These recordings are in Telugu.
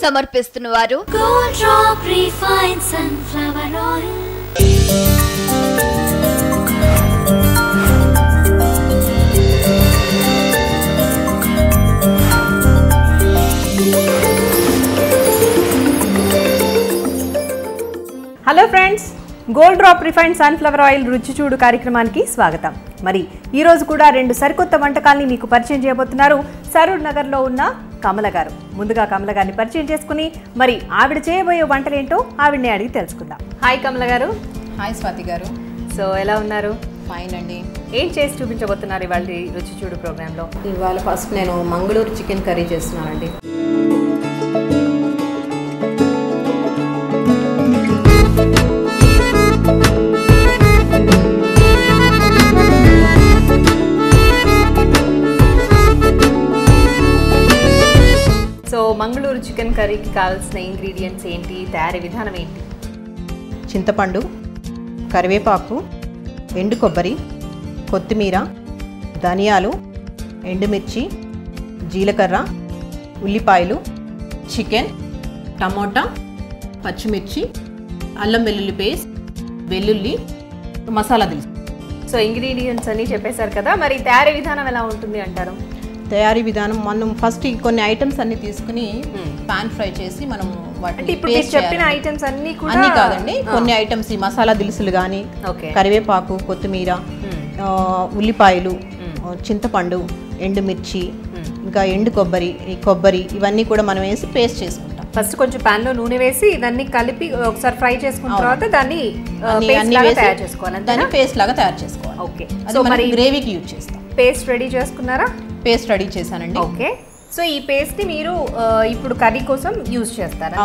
సమర్పిస్తున్నవారు Gold Drop Refined Sunflower Oil. Hello friends, gold Drop refined sunflower oil Ruchi చూడు కార్యక్రమానికి స్వాగతం. మరి ఈ రోజు కూడా 2 సరికొత్త వంటకాల్ని మీకు పరిచయం చేయబోతున్నారు సరూర్ నగర్లో ఉన్న కమల గారు. ముందుగా కమల గారిని పరిచయం చేసుకుని మరి ఆవిడ చేయబోయే వంటలేంటో ఆవిడని అడిగి తెలుసుకుందాం. హాయ్ కమల గారు. హాయ్ స్వాతి గారు. సో ఎలా ఉన్నారు? ఫైన్ అండి. ఏం చేసి చూపించబోతున్నారు ఇవాళ రుచి చూడు ప్రోగ్రాంలో? ఇవాళ ఫస్ట్ నేను మంగళూరు చికెన్ కర్రీ చేస్తున్నానండి. సో మంగళూరు చికెన్ కర్రీకి కావాల్సిన ఇంగ్రీడియంట్స్ ఏంటి, తయారీ విధానం ఏంటి? చింతపండు, కరివేపాకు, ఎండు కొబ్బరి, కొత్తిమీర, ధనియాలు, ఎండుమిర్చి, జీలకర్ర, ఉల్లిపాయలు, చికెన్, టమోటా, పచ్చిమిర్చి, అల్లం వెల్లుల్లి పేస్ట్, వెల్లుల్లి, మసాలా దినుసు. సో ఇంగ్రీడియంట్స్ అన్నీ చెప్పేశారు కదా, మరి తయారీ విధానం ఎలా ఉంటుంది అంటారు? తయారీ విధానం మనం ఫస్ట్ కొన్ని ఐటమ్స్ అన్ని తీసుకుని పాన్ ఫ్రై చేసి మనం అంటే ఇప్పుడు మీరు చెప్పిన ఐటమ్స్ అన్ని కూడా అన్ని కాదండి, కొన్ని ఐటమ్స్ ఈ మసాలా దినుసులు కానీ, కరివేపాకు, కొత్తిమీర, ఉల్లిపాయలు, చింతపండు, ఎండుమిర్చి, ఇంకా ఎండు కొబ్బరి ఇవన్నీ కూడా మనం వేసి పేస్ట్ చేసుకుంటాం. ఫస్ట్ కొంచెం పాన్ లో నూనె వేసి ఇదన్నీ కలిపి ఒకసారి ఫ్రై చేసుకున్న తర్వాత దాన్ని తయారు చేసుకోవాలి. దాన్ని పేస్ట్ లాగా తయారు చేసుకోవాలి. ఓకే, సో మరి గ్రేవీకి యూజ్ చేస్తాం. పేస్ట్ రెడీ చేసుకున్నారా? పేస్ట్ రెడీ చేశానండి. ఓకే, సో ఈ పేస్ట్ ని మీరు ఇప్పుడు కర్రీ కోసం యూజ్ చేస్తారా?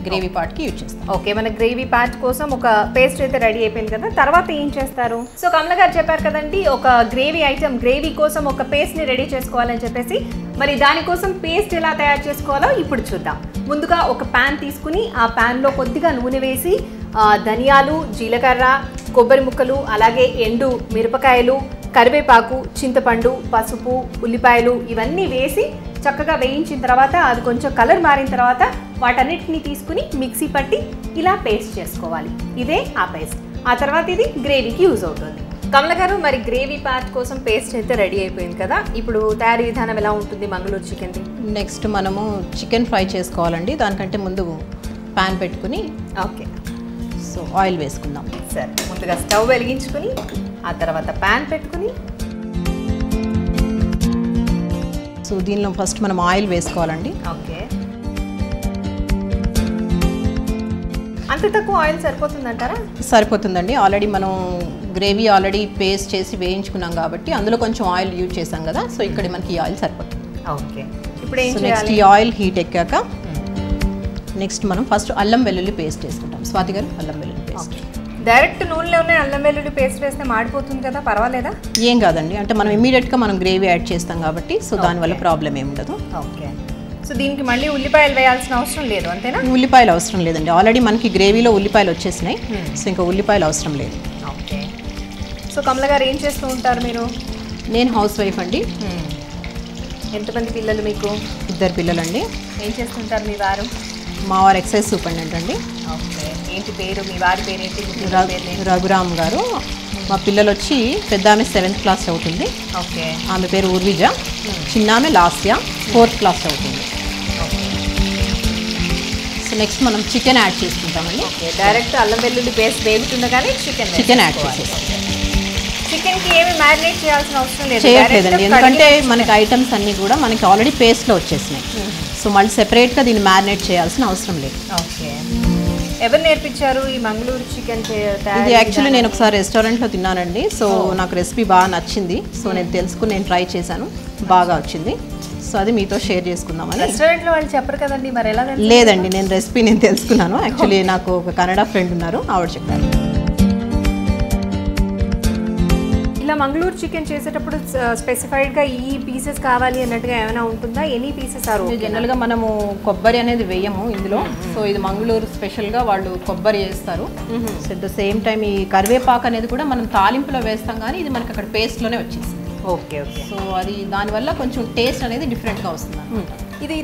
గ్రేవీ పార్ట్ కి యూజ్ చేస్తాం. ఓకే, మన గ్రేవీ పార్ట్ కోసం ఒక పేస్ట్ అయితే రెడీ అయిపోయింది కదా, తర్వాత ఏం చేస్తారు? సో కమల గారు చెప్పారు కదండి, ఒక గ్రేవీ ఐటమ్ గ్రేవీ కోసం ఒక పేస్ట్ ని రెడీ చేసుకోవాలని చెప్పేసి, మరి దానికోసం పేస్ట్ ఎలా తయారు చేసుకోవాలో ఇప్పుడు చూద్దాం. ముందుగా ఒక ప్యాన్ తీసుకుని ఆ ప్యాన్ లో కొద్దిగా నూనె వేసి ధనియాలు, జీలకర్ర, కొబ్బరి ముక్కలు, అలాగే ఎండు మిరపకాయలు, కరివేపాకు, చింతపండు, పసుపు, ఉల్లిపాయలు ఇవన్నీ వేసి చక్కగా వేయించిన తర్వాత అది కొంచెం కలర్ మారిన తర్వాత వాటన్నిటిని తీసుకుని మిక్సీ పట్టి ఇలా పేస్ట్ చేసుకోవాలి. ఇదే ఆ పేస్ట్. ఆ తర్వాత ఇది గ్రేవీకి యూజ్ అవుతుంది. కమల గారు, మరి గ్రేవీ పార్ట్ కోసం పేస్ట్ అయితే రెడీ అయిపోయింది కదా, ఇప్పుడు తయారీ విధానం ఎలా ఉంటుంది మంగళూరు చికెన్ది? నెక్స్ట్ మనము చికెన్ ఫ్రై చేసుకోవాలండి. దానికంటే ముందు ప్యాన్ పెట్టుకుని ఓకే, సో ఆయిల్ వేసుకుందాం. సరే, ముందుగా స్టవ్ వెలిగించుకుని ఆ తర్వాత ప్యాన్ పెట్టుకుని సో దీనిలో ఫస్ట్ మనం ఆయిల్ వేసుకోవాలండి. ఓకే, అంత తక్కువ ఆయిల్ సరిపోతుందంటారా? సరిపోతుందండి. ఆల్రెడీ మనం గ్రేవీ ఆల్రెడీ పేస్ట్ చేసి వేయించుకున్నాం కాబట్టి అందులో కొంచెం ఆయిల్ యూజ్ చేసాం కదా, సో ఇక్కడ మనకి ఈ ఆయిల్ సరిపోతుంది. ఓకే, ఇప్పుడు ఏం చేయాలి? నెక్స్ట్ ఈ ఆయిల్ హీట్ ఎక్కాక నెక్స్ట్ మనం ఫస్ట్ అల్లం వెల్లుల్లి పేస్ట్ వేసుకుంటాం. స్వాతి గారు, అల్లం వెల్లుల్లి పేస్ట్ డైరెక్ట్ నూనెలోనే అల్లం వెల్లుల్లి పేస్ట్ వేస్తే మాడిపోతుంది కదా, పర్వాలేదా? ఏం కాదండి, అంటే మనం ఇమీడియట్గా మనం గ్రేవీ యాడ్ చేస్తాం కాబట్టి సో దానివల్ల ప్రాబ్లం ఏమి ఉండదు. ఓకే, సో దీనికి మళ్ళీ ఉల్లిపాయలు వేయాల్సిన అవసరం లేదు అంతేనా? ఉల్లిపాయలు అవసరం లేదండి, ఆల్రెడీ మనకి గ్రేవీలో ఉల్లిపాయలు వచ్చేసినాయి, సో ఇంకా ఉల్లిపాయలు అవసరం లేదు. ఓకే, సో కమల గారు ఏం చేస్తూ ఉంటారు మీరు? నేను హౌస్ వైఫ్ అండి. ఎంతమంది పిల్లలు మీకు? 2 పిల్లలండి. ఏం చేస్తుంటారు మీ వారు? మా వారు ఎక్సైజ్ సూపరింటెండెంట్ అండి. ఓకే, ఏంటి పేరు మీ వారి పేరు ఏంటి? రఘురామ్ గారు. మా పిల్లలు వచ్చి పెద్ద ఆమె 7th క్లాస్ చదువుతుంది. ఓకే, ఆమె పేరు ఊర్విజ. చిన్న ఆమె లాస్య 4th క్లాస్ చదువుతుంది. సో నెక్స్ట్ మనం చికెన్ యాడ్ చేసుకుంటామండి. ఓకే, డైరెక్ట్ అల్లం వెల్లుల్లి పేస్ట్ వేగుతుండగానే చికెన్ యాడ్ చేసేస్తాం. చికెన్కి ఏమి మ్యారినేట్ చేయాల్సిన అవసరం లేదు, చేయట్లేదండి, ఎందుకంటే మనకి ఐటమ్స్ అన్నీ కూడా మనకి ఆల్రెడీ పేస్ట్లో వచ్చేసినాయి. సో మళ్ళీ సెపరేట్గా దీన్ని మ్యారినేట్ చేయాల్సిన అవసరం లేదు. ఓకే, ఎవరు నేర్పించారు ఈ మంగళూరు చికెన్? ఇది యాక్చువల్లీ నేను ఒకసారి రెస్టారెంట్లో తిన్నానండి, సో నాకు రెసిపీ బాగా నచ్చింది. సో నేను తెలుసుకుని నేను ట్రై చేశాను, బాగా వచ్చింది. సో అది మీతో షేర్ చేసుకుందామని. రెస్టారెంట్లో వాళ్ళు చెప్పరు కదండి, మరి ఎలా? లేదండి, నేను రెసిపీ నేను తెలుసుకున్నాను. యాక్చువల్లీ నాకు ఒక కన్నడ ఫ్రెండ్ ఉన్నారు, ఆవిడ చెప్పారు. ఇలా మంగళూరు చికెన్ చేసేటప్పుడు స్పెసిఫైడ్గా ఈ పీసెస్ కావాలి అన్నట్టుగా ఏమైనా ఉంటుందా? Any pieces are? జనరల్గా మనము కొబ్బరి అనేది వేయము ఇందులో. సో ఇది మంగళూరు స్పెషల్గా వాళ్ళు కొబ్బరి వేస్తారు. So at the same time ఈ కరివేపాకు అనేది కూడా మనం తాలింపులో వేస్తాం, కానీ ఇది మనకి అక్కడ పేస్ట్లోనే వచ్చేసింది. Okay okay. సో అది దానివల్ల కొంచెం టేస్ట్ అనేది డిఫరెంట్గా వస్తుంది. ఇది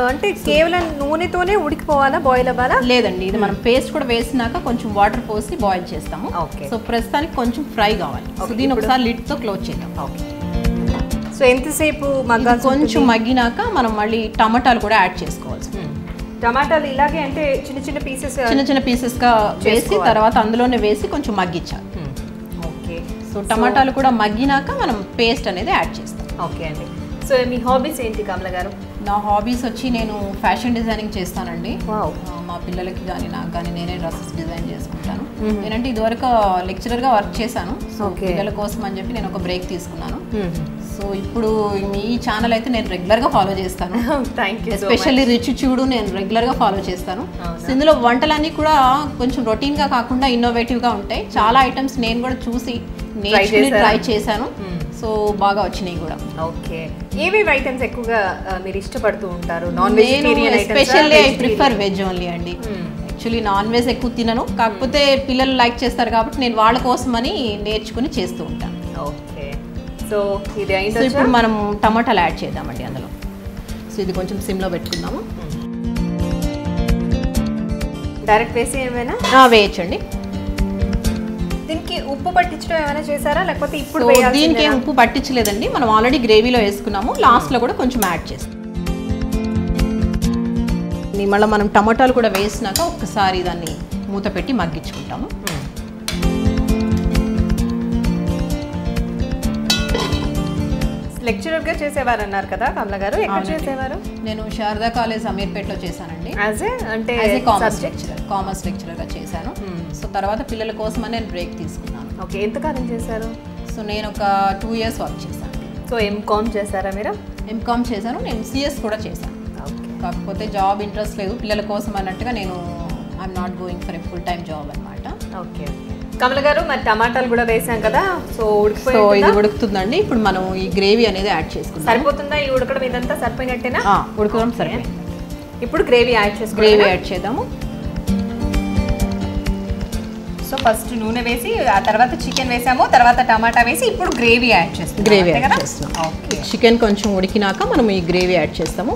అంటే కేవలం నూనెతోనే ఉడికిపోవాలా, బాయిల్ అవ్వాలా? లేదండి, ఇది మనం పేస్ట్ కూడా వేసినాక కొంచెం వాటర్ పోసి బాయిల్ చేస్తాము. ఓకే. సో ప్రస్తుతానికి కొంచెం ఫ్రై కావాలి. సో దీన్ని ఒకసారి లిడ్తో క్లోజ్ చేద్దాం. ఓకే. సో ఎంతసేపు మగ్గాలి? కొంచెం మగ్గినాక మనం మళ్ళీ టమాటాలు కూడా యాడ్ చేసుకోవాలి. టమాటాలు ఇలాగే అంటే చిన్న చిన్న పీసెస్గా వేసి తర్వాత అందులోనే వేసి కొంచెం మగ్గించాలి. ఓకే. సో టమాటాలు కూడా మగ్గినాక మనం పేస్ట్ అనేది యాడ్ చేస్తాం. ఓకే అండి. సో మీ హాబీస్ ఏంటి కమల గారు? నా హాబీస్ వచ్చి నేను ఫ్యాషన్ డిజైనింగ్ చేస్తానండి. వావ్. మా పిల్లలకి కానీ నాకు కానీ నేనే డ్రెస్సెస్ డిజైన్ చేసుకుంటాను. నేనంటే ఇదివరకు లెక్చరర్గా వర్క్ చేశాను. సో పిల్లల కోసం అని చెప్పి నేను ఒక బ్రేక్ తీసుకున్నాను. సో ఇప్పుడు మీ ఛానల్ అయితే నేను రెగ్యులర్గా ఫాలో చేస్తాను. ఎస్పెషల్లీ రుచి చూడు నేను రెగ్యులర్గా ఫాలో చేస్తాను. సో ఇందులో వంటలన్నీ కూడా కొంచెం రొటీన్గా కాకుండా ఇన్నోవేటివ్గా ఉంటాయి. చాలా ఐటమ్స్ నేను కూడా చూసి నేర్చుకుని ట్రై చేశాను. సో బాగా వచ్చినాయి కూడా. ఓకే. ఏవేవి ఐటమ్స్ ఎక్కువగా మీరు ఇష్టపడుతూ ఉంటారు? Non vegetarian items? Especially I prefer veg only అండి. యాక్చువల్లీ నాన్ వెజ్ ఎక్కువ తినను, కాకపోతే పిల్లలు లైక్ చేస్తారు కాబట్టి నేను వాళ్ళ కోసమని నేర్చుకుని చేస్తూ ఉంటాను. ఓకే. సో ఇది సో ఇప్పుడు మనం టమాటాలు యాడ్ చేద్దామండి అందులో. సో ఇది కొంచెం సిమ్లో పెట్టుకుందాము. డైరెక్ట్ వేసి ఏమైనా వేయచ్చండి. దీనికి ఉప్పు పట్టించడం ఏమైనా చేశారా లేకపోతే ఇప్పుడు? దీనికి ఉప్పు పట్టించలేదండి, మనం ఆల్రెడీ గ్రేవీలో వేసుకున్నాము. లాస్ట్లో కూడా కొంచెం యాడ్ చేస్తాం. మళ్ళీ మనం టమాటాలు కూడా వేసినాక ఒక్కసారి దాన్ని మూత పెట్టి మగ్గించుకుంటాము. లెక్చరర్గా చేసేవారు అన్నారు కదా కమల గారు, ఎక్కడ చేసేవారు? నేను శారదా కాలేజ్ అమీర్పేటలో చేశానండి. అంటే కామర్స్ లెక్చరర్గా చేశాను. సో తర్వాత పిల్లల కోసం నేను బ్రేక్ తీసుకున్నాను. ఓకే. ఎంతకాలం చేశారు? సో నేను ఒక 2 years వర్క్ చేశాను. సో ఎంకామ్ చేశారా మీరు? ఎంకామ్ చేశాను, నేను సిఎస్ కూడా చేశాను. కాకపోతే జాబ్ ఇంట్రెస్ట్ లేదు పిల్లల కోసం అన్నట్టుగా నేను I'm not going for a full time job అనమాట. ఓకే. కమల గారు మరి టమాటాలు కూడా వేసాం కదా, సో ఇది ఉడుకుతుందండి. ఇప్పుడు మనం ఈ గ్రేవీ అనేది యాడ్ చేసుకుంటాం. సరిపోతుందా ఈ ఉడకడం? ఇదంతా సరిపోయినట్టేనా? ఉడకడం సరిపోయింది. ఇప్పుడు గ్రేవీ యాడ్ చేద్దాము. సో ఫస్ట్ నూనె వేసి ఆ తర్వాత చికెన్ వేసాము, తర్వాత టమాటా వేసి ఇప్పుడు గ్రేవీ యాడ్ చేస్తాం. ఓకే. చికెన్ కొంచెం ఉడికినాక మనం ఈ గ్రేవీ యాడ్ చేస్తాము.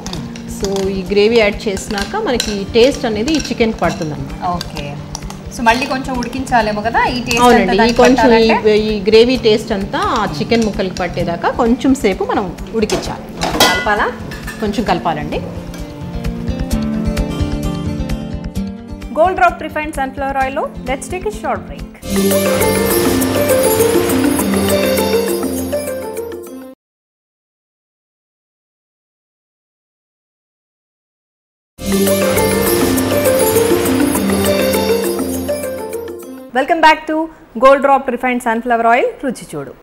సో ఈ గ్రేవీ యాడ్ చేసినాక మనకి టేస్ట్ అనేది ఈ చికెన్ పడుతుంది అన్నమాట. ఓకే. సో మళ్ళీ కొంచెం ఉడికించాలేమో కదా ఈ టేస్ట్? అవునండి, కొంచెం ఈ గ్రేవీ టేస్ట్ అంతా చికెన్ ముక్కలకి పట్టేదాకా కొంచెం సేపు మనం ఉడికించాలి. కలపాలా? కొంచెం కలపాలండి. Gold Drop refined sunflower oil లో let's take a short break. Welcome back to Gold Drop refined sunflower oil Ruchi Chudu.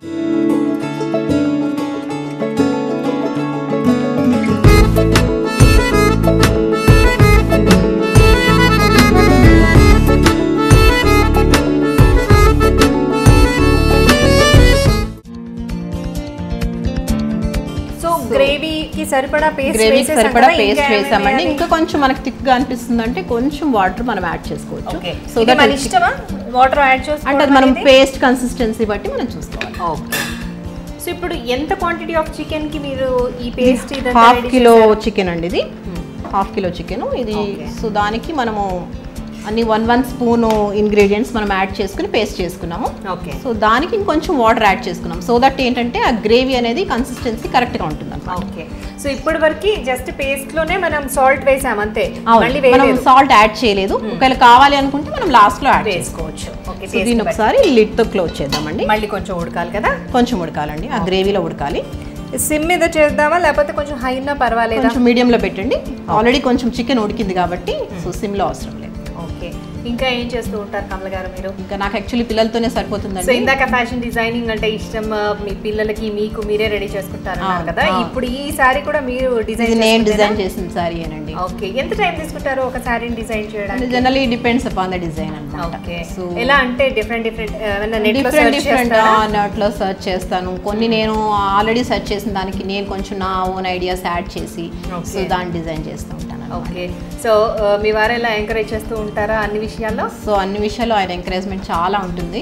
గ్రేవీకి సరిపడా పేస్ట్ వేసామండి. ఇంకా కొంచెం మనకి థిక్గా అనిపిస్తుంది అంటే కొంచెం వాటర్ మనం యాడ్ చేసుకోవచ్చు. సో మన ఇష్టమా వాటర్ యాడ్ చేసుకోవాలి అంటే అది మనం పేస్ట్ కన్సిస్టెన్సీ బట్టి మనం చూసుకోవాలి. ఓకే. సో ఇప్పుడు ఎంత క్వాంటిటీ ఆఫ్ చికెన్ కి మీరు ఈ పేస్ట్? 1/2 కిలో చికెన్ అండి ఇది. 1/2 కిలో చికెన్ ఇది. సో దానికి మనము అన్ని 1 స్పూన్ ఇంగ్రీడియంట్స్ మనం యాడ్ చేసుకుని పేస్ట్ చేసుకున్నాము. ఓకే. సో దానికి ఇంకొంచెం వాటర్ యాడ్ చేసుకున్నాం సో దట్ ఏంటంటే ఆ గ్రేవీ అనేది కన్సిస్టెన్సీ కరెక్ట్గా ఉంటుంది అన్నమాట. ఓకే. సో ఇప్పటి వరకు జస్ట్ పేస్ట్ లోనే మనం సాల్ట్ వేసాం అంతే, మనం సాల్ట్ యాడ్ చేయలేదు. ఒకవేళ కావాలి అనుకుంటే మనం లాస్ట్ లో యాడ్ చేసుకోవచ్చు. ఓకే. దీన్ని ఒకసారి లిడ్ తో క్లోజ్ చేద్దామండి. మళ్ళీ కొంచెం ఉడకాలి కదా? కొంచెం ఉడకాలండి, ఆ గ్రేవీలో ఉడకాలి. సిమ్ మీద చేద్దామా లేకపోతే కొంచెం హై ఉన్నా పర్వాలేదు? కొంచెం మీడియంలో పెట్టండి. ఆల్రెడీ కొంచెం చికెన్ ఉడికింది కాబట్టి సో సిమ్లో అవసరం లేదు. ఓకే. ఇంకా ఏం చేస్తూ ఉంటారు కమల గారు మీరు? ఇంకా నాకు యాక్చువల్లీ పిల్లలతోనే సరిపోతుందండి. సో ఇందాక ఫ్యాషన్ డిజైనింగ్ అంటే ఇష్టం, మీ పిల్లలకి మీకు మీరే రెడీ చేసుకుంటారు కదా. ఇప్పుడు ఈ సారీ కూడా మీరు నేను డిజైన్ చేసిన సారీ ఏనండి. ఓకే. ఎంత టైం తీసుకుంటారు ఒక సారీని డిజైన్ చేయడానికి? Generally depends upon the design అన్నమాట. ఓకే. సో ఎలా అంటే డిఫరెంట్ నెట్లో సర్చ్ చేస్తాను. కొన్ని నేను ఆల్రెడీ సర్చ్ చేసిన దానికి నేను కొంచెం నా ఓన్ ఐడియాస్ యాడ్ చేసి సో దాన్ని డిజైన్ చేస్తూ ఉంటాను. ఓకే. సో మీ వారు ఎలా ఎంకరేజ్ చేస్తూ ఉంటారా అన్ని విషయాల్లో? సో అన్ని విషయాల్లో ఆయన ఎంకరేజ్మెంట్ చాలా ఉంటుంది.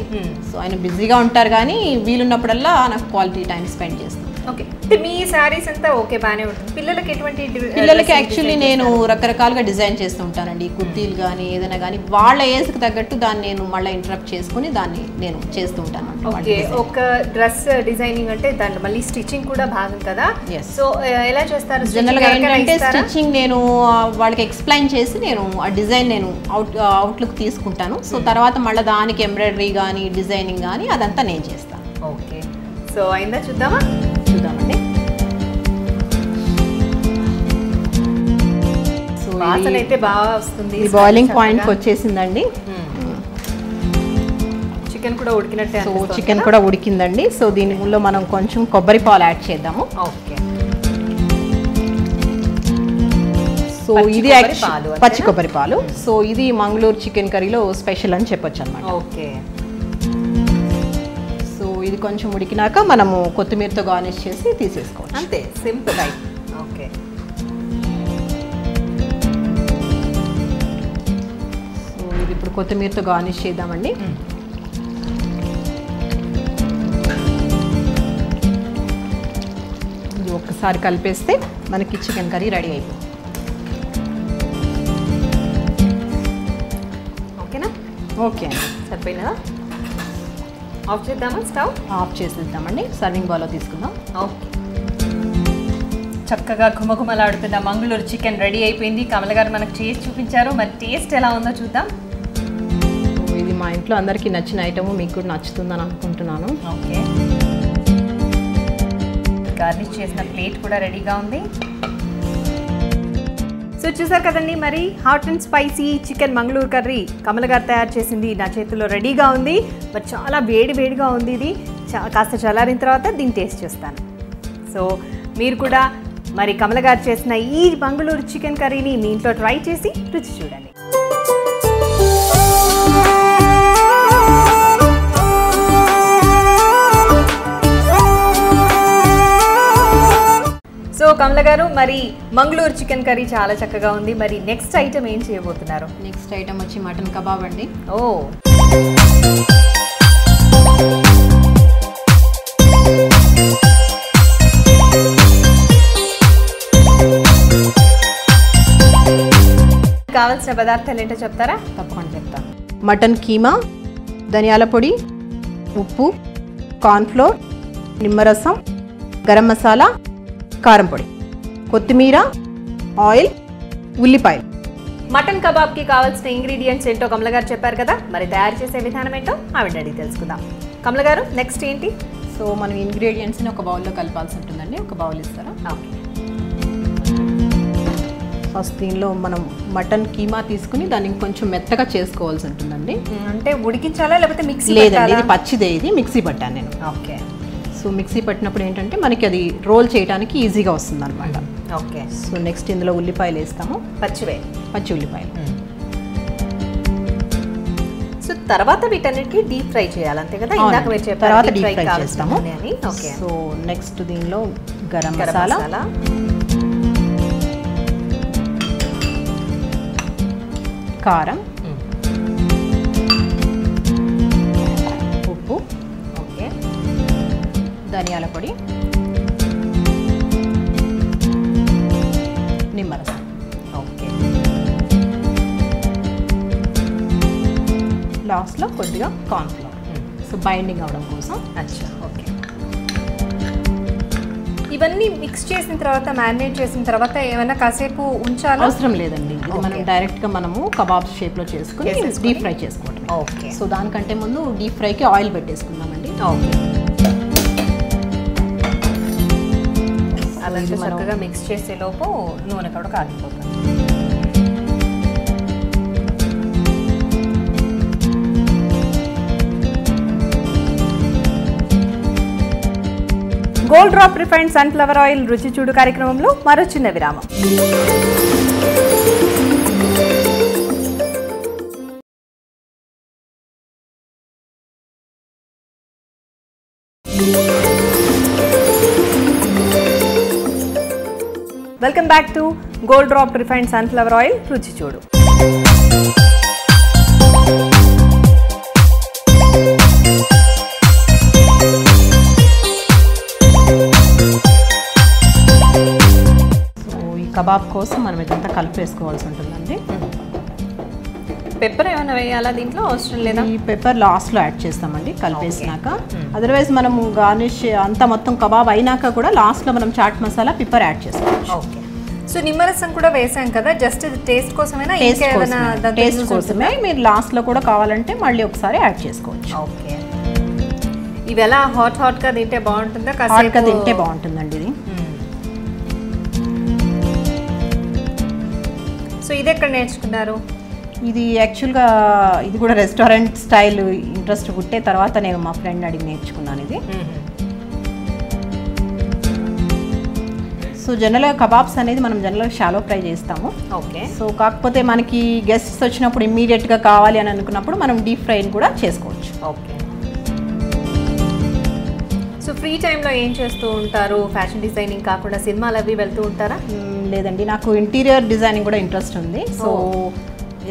సో ఆయన బిజీగా ఉంటారు కానీ వీలున్నప్పుడల్లా నాకు క్వాలిటీ టైం స్పెండ్ చేస్తాను. ఓకే, అంటే మీ శారీస్ అంతా ఓకే బాగానే ఉంటుంది. పిల్లలకి ఎటువంటి పిల్లలకి యాక్చువల్లీ నేను రకరకాలుగా డిజైన్ చేస్తూ ఉంటానండి. కుర్తీలు కానీ ఏదైనా కానీ వాళ్ళ ఏజ్కి తగ్గట్టు దాన్ని నేను మళ్ళీ ఇంటరప్ట్ చేసుకుని దాన్ని నేను చేస్తూ ఉంటాను. ఓకే, ఒక డ్రెస్ డిజైనింగ్ అంటే దాంట్లో మళ్ళీ స్టిచ్చింగ్ కూడా భాగం కదా. సో ఎలా చేస్తారు? జనరల్గా ఏంటంటే స్టిచ్చింగ్ నేను వాళ్ళకి ఎక్స్ప్లెయిన్ చేసి నేను ఆ డిజైన్ నేను అవుట్లుక్ తీసుకుంటాను. సో తర్వాత మళ్ళీ దానికి ఎంబ్రాయిడరీ కానీ డిజైనింగ్ కానీ అదంతా నేను చేస్తాను. ఓకే, సో అయిందా చూద్దామండి. వాసన అయితే బాగా వస్తుంది. బాయిలింగ్ పాయింట్కి వచ్చేసిందండి. చికెన్ కూడా ఉడికినట్టే. సో చికెన్ కూడా ఉడికిందండి. సో దీనిలో మనం కొంచెం కొబ్బరి పాలు యాడ్ చేద్దాము. ఓకే, సో ఇది పచ్చి కొబ్బరి పాలు. సో ఇది మంగళూరు చికెన్ కర్రీలో స్పెషల్ అని చెప్పొచ్చు అనమాట. ఓకే, సో ఇది కొంచెం ఉడికినాక మనము కొత్తిమీరతో గార్నిష్ చేసి తీసేసుకోవచ్చు. అంతే, సింపుల్. ఓకే, సో ఇది ఇప్పుడు కొత్తిమీరతో గార్నిష్ చేద్దామండి. ఇది ఒక్కసారి కలిపేస్తే మనకి చికెన్ కర్రీ రెడీ అయిపోయింది. ఓకేనా? ఓకే అండి, సరిపోయినదా? ఆఫ్ చేద్దామా? స్టవ్ ఆఫ్ చేసేద్దామండి. సర్వింగ్ బౌల్లో తీసుకుందాం. ఓకే, చక్కగా ఘుమఘుమలాడుతున్న మంగళూరు చికెన్ రెడీ అయిపోయింది. కమల గారు మనకు చేసి చూపించారు. మరి టేస్ట్ ఎలా ఉందో చూద్దాం. ఇది మా ఇంట్లో అందరికీ నచ్చిన ఐటమ్, మీకు కూడా నచ్చుతుందని అనుకుంటున్నాను. ఓకే, గార్నిష్ చేసిన ప్లేట్ కూడా రెడీగా ఉంది. సో చూసారు కదండి, మరి hot and spicy chicken Mangaluru curry Kamala garu తయారు చేసింది నా చేతిలో రెడీగా ఉంది. మరి చాలా వేడిగా ఉంది. ఇది కాస్త చల్లారిన తర్వాత దీన్ని టేస్ట్ చేస్తాను. సో మీరు కూడా మరి కమల గారు చేసిన ఈ మంగళూరు చికెన్ కర్రీని మీ ఇంట్లో ట్రై చేసి రుచి చూడండి. సో కమల గారు, మరి మంగళూరు చికెన్ కర్రీ చాలా చక్కగా ఉంది. మరి నెక్స్ట్ ఐటమ్ ఏం చేయబోతున్నారు? నెక్స్ట్ ఐటమ్ వచ్చి మటన్ కబాబ్ అండి. ఓ, కావాల్సిన పదార్థాలు ఏంటో చెప్తారా? తప్పకుండా చెప్తాను. మటన్ కీమా, ధనియాల పొడి, ఉప్పు, కార్న్ఫ్లోర్, నిమ్మరసం, గరం మసాలా, కారం పొడి, కొత్తిమీర, ఆయిల్, ఉల్లిపాయలు. మటన్ కబాబ్కి కావాల్సిన ఇంగ్రీడియంట్స్ ఏంటో కమల గారు చెప్పారు కదా. మరి తయారు చేసే విధానం ఏంటో ఆవిడ అడిగి తెలుసుకుందాం. కమల గారు, నెక్స్ట్ ఏంటి? సో మనం ఇంగ్రీడియంట్స్ని ఒక బౌల్లో కలపాల్సి ఉంటుందండి. ఒక బౌల్ ఇస్తారా? ఓకే, ఫస్ట్ దీనిలో మనం మటన్ కీమా తీసుకుని దాన్ని కొంచెం మెత్తగా చేసుకోవాల్సి ఉంటుందండి. అంటే ఉడికించాలా లేకపోతే మిక్సీ? లేదండి, ఇది పచ్చిదే. ఇది మిక్సీ పట్టాను నేను. ఓకే, సో మిక్సీ పట్టినప్పుడు ఏంటంటే మనకి అది రోల్ చేయడానికి ఈజీగా వస్తుంది అనమాట. ఓకే, సో నెక్స్ట్ ఇందులో ఉల్లిపాయలు వేస్తాము. పచ్చి ఉల్లిపాయలు. సో తర్వాత వీటన్నిటికీ డీప్ ఫ్రై చేయాలి, అంతే కదా? ఇందాక మీరు చెప్పారు తర్వాత డీప్ ఫ్రై చేస్తాము. ఓకే, సో నెక్స్ట్ దీనిలో గరం మసాలా, కారం, ఉప్పు, ఓకే, ధనియాల పొడి, నిమ్మరసం. ఓకే, లాస్ట్లో కొద్దిగా కార్న్ఫ్లోర్. సో బైండింగ్ అవడం కోసం. అచ్చా, ఓకే. ఇవన్నీ మిక్స్ చేసిన తర్వాత, మ్యారినేట్ చేసిన తర్వాత ఏమైనా కాసేపు ఉంచాలి? అవసరం లేదండి. ఇది మనం డైరెక్ట్గా మనము కబాబ్ షేప్లో చేసుకుని డీప్ ఫ్రై చేసుకోవడం. ఓకే, సో దానికంటే ముందు డీప్ ఫ్రైకి ఆయిల్ పెట్టేసుకుందామండి. ఓకే, అదంతా చక్కగా మిక్స్ చేసే లోపు నూనె కూడా కాగిపోతుంది. Gold Drop refined sunflower oil Ruchi Chudu కార్యక్రమంలో మరో చిన్న విరామం. Welcome back to Gold Drop refined sunflower oil Ruchi Chudu. Kebab కోసం మనం ఇదంతా కలిపేసుకోవాల్సి ఉంటుందండి. పెప్పర్ ఏమైనా వేయాలా దీంట్లో? అవసరం లేదా? ఈ పెప్పర్ లాస్ట్లో యాడ్ చేస్తామండి కలిపేసినాక. అదర్వైజ్ మనం గార్నిష్ అంతా మొత్తం కబాబ్ అయినాక కూడా లాస్ట్లో మనం చాట్ మసాలా పెప్పర్ యాడ్ చేసుకోవచ్చు. ఓకే. సో నిమ్మరసం కూడా వేసాం కదా, జస్ట్ టేస్ట్ కోసమేనా? టేస్ట్ కోసమే. మీరు లాస్ట్లో కూడా కావాలంటే మళ్ళీ ఒకసారి యాడ్ చేసుకోవచ్చు. ఓకే. ఇవి ఎలా హాట్గా తింటే బాగుంటుందా? హాట్గా తింటే బాగుంటుందండి ఇది. సో ఇది ఎక్కడ నేర్చుకున్నారు? ఇది యాక్చువల్గా ఇది కూడా రెస్టారెంట్ స్టైల్ ఇంట్రెస్ట్ పుట్టే తర్వాత నేను మా ఫ్రెండ్ అడిగి నేర్చుకున్నాను ఇది. సో జనరల్గా కబాబ్స్ అనేది మనం జనరల్గా షాలో ఫ్రై చేస్తాము. ఓకే. సో కాకపోతే మనకి గెస్ట్స్ వచ్చినప్పుడు ఇమ్మీడియట్గా కావాలి అని అనుకున్నప్పుడు మనం డీప్ ఫ్రైని కూడా చేసుకోవచ్చు. ఓకే. సో ఫ్రీ టైంలో ఏం చేస్తూ ఉంటారు? ఫ్యాషన్ డిజైనింగ్ కాకుండా సినిమాలు అవి వెళ్తూ ఉంటారా? లేదండి, నాకు ఇంటీరియర్ డిజైనింగ్ కూడా ఇంట్రెస్ట్ ఉంది. సో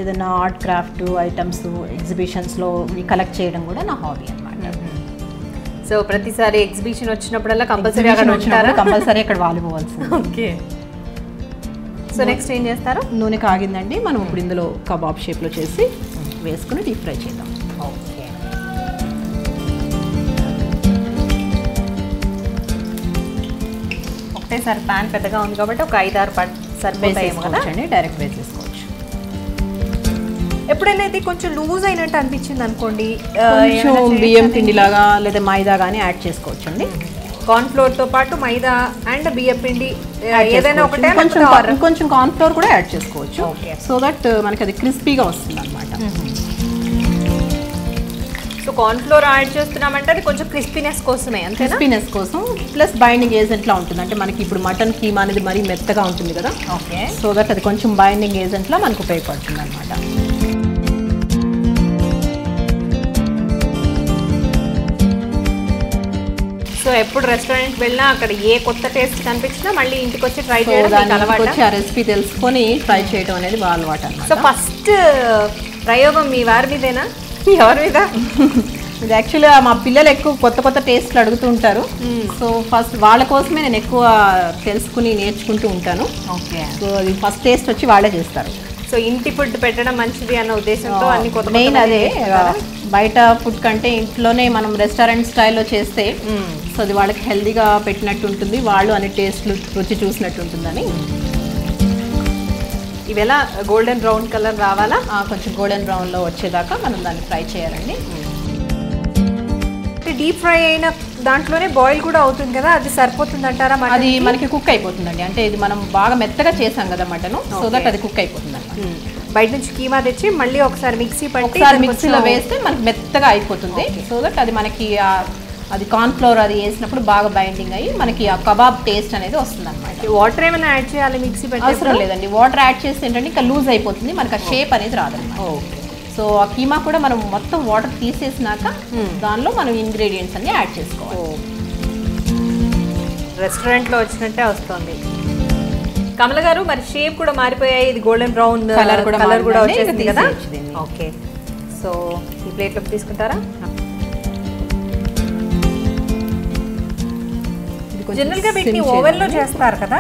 ఏదైనా ఆర్ట్ క్రాఫ్ట్ ఐటమ్స్ ఎగ్జిబిషన్స్లో కలెక్ట్ చేయడం కూడా నా హాబీ అన్నమాట. సో ప్రతిసారి ఎగ్జిబిషన్ వచ్చినప్పుడల్లా కంపల్సరీ అక్కడ వాలిపోవాల్సింది. ఓకే. సో నెక్స్ట్ ఏం చేస్తారు? నూనె కాగిందండి, మనం ఇప్పుడు ఇందులో కబాబ్ షేప్లో చేసి వేసుకుని డీప్ ఫ్రై చేద్దాం. ఓకే. ఒకటేసారి ప్యాన్ పెద్దగా ఉంది కాబట్టి ఒక 5-6 సరిపోతాయేమో కదా అండి, డైరెక్ట్ వేసేసుకోవచ్చు. ఎప్పుడైనా ఇది కొంచెం లూజ్ అయినట్టు అనిపించింది అనుకోండి, బియ్యం పిండి లాగా లేదా మైదా కానీ యాడ్ చేసుకోవచ్చు అండి. కార్న్ ఫ్లోర్ తో పాటు మైదా అండ్ బియ్యం పిండి ఏదైనా ఒకటే, కొంచెం కార్న్ ఫ్లోర్ కూడా యాడ్ చేసుకోవచ్చు. సో దట్ మనకి అది క్రిస్పీగా వస్తుంది అనమాట. సో కార్న్ ఫ్లోర్ యాడ్ చేస్తున్నామంటే అది కొంచెం క్రిస్పీనెస్ కోసమే, అంతే? క్రిస్పీనెస్ కోసం ప్లస్ బైండింగ్ ఏజెంట్లా ఉంటుంది. అంటే మనకి ఇప్పుడు మటన్ కీమా అనేది మరీ మెత్తగా ఉంటుంది కదా. ఓకే. సో దట్ అది కొంచెం బైండింగ్ ఏజెంట్లా మనకు ఉపయోగపడుతుంది అనమాట. సో ఎప్పుడు రెస్టారెంట్ వెళ్ళినా అక్కడ ఏ కొత్త టేస్ట్ కనిపించినా మళ్ళీ ఇంటికి వచ్చి ట్రై చేయడం అలవాటు. ఆ రెసిపీ తెలుసుకొని ట్రై చేయడం అనేది బాగా అలవాటు అన్నమాట. సో ఫస్ట్ ప్రయోగం మీ వారి మీదేనా, ఎవరి మీద? ఇది యాక్చువల్గా మా పిల్లలు ఎక్కువ కొత్త కొత్త టేస్ట్లు అడుగుతూ ఉంటారు. సో ఫస్ట్ వాళ్ళ కోసమే నేను ఎక్కువ తెలుసుకుని నేర్చుకుంటూ ఉంటాను. ఓకే. సో అది ఫస్ట్ టేస్ట్ వచ్చి వాళ్ళే చేస్తారు. సో ఇంటి ఫుడ్ పెట్టడం మంచిది అన్న ఉద్దేశంతో అన్ని కొత్త మెయిన్ అదే. బయట ఫుడ్ కంటే ఇంట్లోనే మనం రెస్టారెంట్ స్టైల్లో చేస్తే సో అది వాళ్ళకి హెల్దీగా పెట్టినట్టు ఉంటుంది, వాళ్ళు అన్ని టేస్ట్లు రుచి చూసినట్టు ఉంటుందని. ఇవేలా గోల్డెన్ బ్రౌన్ కలర్ రావాలా? కొంచెం గోల్డెన్ బ్రౌన్లో వచ్చేదాకా మనం దాన్ని ఫ్రై చేయాలండి. డీప్ ఫ్రై అయిన దాంట్లోనే బాయిల్ కూడా అవుతుంది కదా, అది సరిపోతుంది అంటారా? అది మనకి కుక్ అయిపోతుందండి. అంటే ఇది మనం బాగా మెత్తగా చేసాం కదా మటన్, సో దట్ అది కుక్ అయిపోతుంది అనమాట. బయట నుంచి కీమా తెచ్చి మళ్ళీ ఒకసారి మిక్సీ పట్టి మిక్సీలో వేస్తే మనకి మెత్తగా అయిపోతుంది. సో దట్ అది మనకి అది కార్న్ ఫ్లోర్ అది వేసినప్పుడు బాగా బైండింగ్ అయ్యి మనకి ఆ కబాబ్ టేస్ట్ అనేది వస్తుంది అనమాట. వాటర్ ఏమైనా యాడ్ చేయాలి మిక్సీ పట్టి? అవసరం లేదండి, వాటర్ యాడ్ చేస్తే ఏంటంటే ఇంకా లూజ్ అయిపోతుంది, మనకి ఆ షేప్ అనేది రాదన్నమాట. సో ఆ కీమా కూడా మనం మొత్తం వాటర్ తీసేసినాక దానిలో మనం ఇంగ్రీడియంట్స్ అన్ని యాడ్ చేసుకోవాలి. రెస్టారెంట్లో వచ్చినట్టే వస్తుంది. కమల గారు, మరి షేప్ కూడా మారిపోయాయి, ఇది గోల్డెన్ బ్రౌన్ కలర్ కూడా వచ్చేసింది కదా. ఓకే. సో ఈ ప్లేట్లోకి తీసుకుంటారా? జనరల్గా వీటిని ఓవెన్లో చేస్తారు కదా?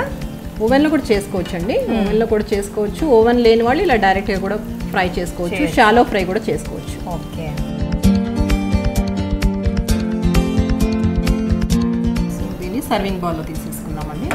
ఓవెన్లో కూడా చేసుకోవచ్చు అండి, ఓవెన్లో కూడా చేసుకోవచ్చు. ఓవెన్ లేని వాళ్ళు ఇలా డైరెక్ట్గా కూడా ఫ్రై చేసుకోవచ్చు, షాలో ఫ్రై కూడా చేసుకోవచ్చు. ఓకే. సో దీన్ని సర్వింగ్ బౌల్లో తీసేసుకుందామండి.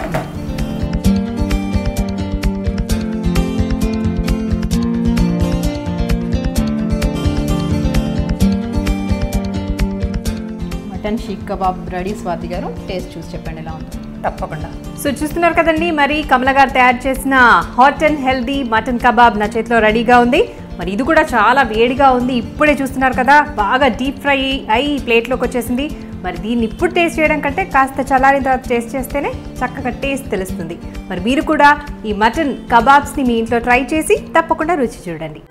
Mutton seekh kebab ready. Swathi garu taste చూసి చెప్పండి ఎలా ఉంది. తప్పకుండా. సో చూస్తున్నారు కదండి, మరి కమల గారు తయారు చేసిన hot and healthy mutton kebab నా చేతిలో రెడీగా ఉంది. మరి ఇది కూడా చాలా వేడిగా ఉంది, ఇప్పుడే చూస్తున్నారు కదా, బాగా డీప్ ఫ్రై అయ్యి ప్లేట్లోకి వచ్చేసింది. మరి దీన్ని ఇప్పుడు టేస్ట్ చేయడం కంటే కాస్త చల్లారిన తర్వాత టేస్ట్ చేస్తేనే చక్కగా టేస్ట్ తెలుస్తుంది. మరి మీరు కూడా ఈ మటన్ కబాబ్స్ని మీ ఇంట్లో ట్రై చేసి తప్పకుండా రుచి చూడండి.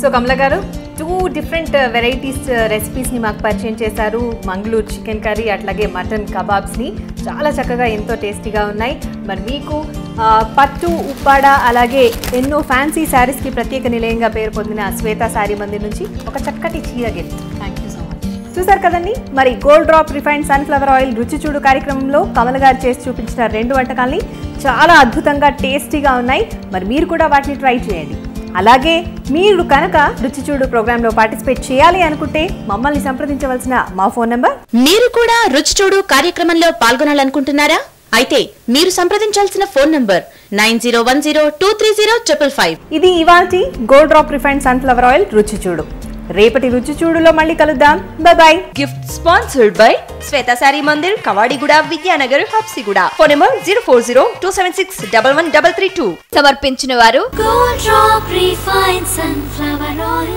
సో కమల గారు, 2 డిఫరెంట్ వెరైటీస్ రెసిపీస్ని మాకు పరిచయం చేశారు. మంగళూరు చికెన్ కర్రీ, అట్లాగే మటన్ కబాబ్స్ని చాలా చక్కగా ఎంతో టేస్టీగా ఉన్నాయి. మరి మీకు పట్టు, ఉప్పాడ, అలాగే ఎన్నో ఫ్యాన్సీ శారీస్కి ప్రత్యేక నిలయంగా పేరు పొందిన శ్వేత శారీ మందిర్ నుంచి ఒక చక్కటి చీర gift. Thank you so much. చూసారు కదండి, మరి gold Drop refined sunflower oil Ruchi Chudu కార్యక్రమంలో కమల్ గారు చేసి చూపించిన 2 వంటకాల్ని చాలా అద్భుతంగా టేస్టీగా ఉన్నాయి. మరి మీరు కూడా వాటిని ట్రై చేయండి. అలాగే మీరు కనుక రుచి చూడు ప్రోగ్రాంలో పార్టిసిపేట్ చేయాలి అనుకుంటే మమ్మల్ని సంప్రదించవలసిన మా ఫోన్ నంబర్. మీరు కూడా రుచి చూడు కార్యక్రమంలో పాల్గొనాలనుకుంటున్నారా? అయితే మీరు సంప్రదించాల్సిన ఫోన్ నంబర్ 9010230555. ఇది ఇవాల్టి gold Drop refined sunflower oil Ruchi చూడు. రేపటి రుచి చూడులో మళ్ళీ కలుద్దాం. By. Gift sponsored by Shweta sorry Mandir, Kavadiguda, Vidyanagar, Habsiguda. Phone number 0402761133. సమర్పించిన వారు Gold Drop Refined Sunflower Oil.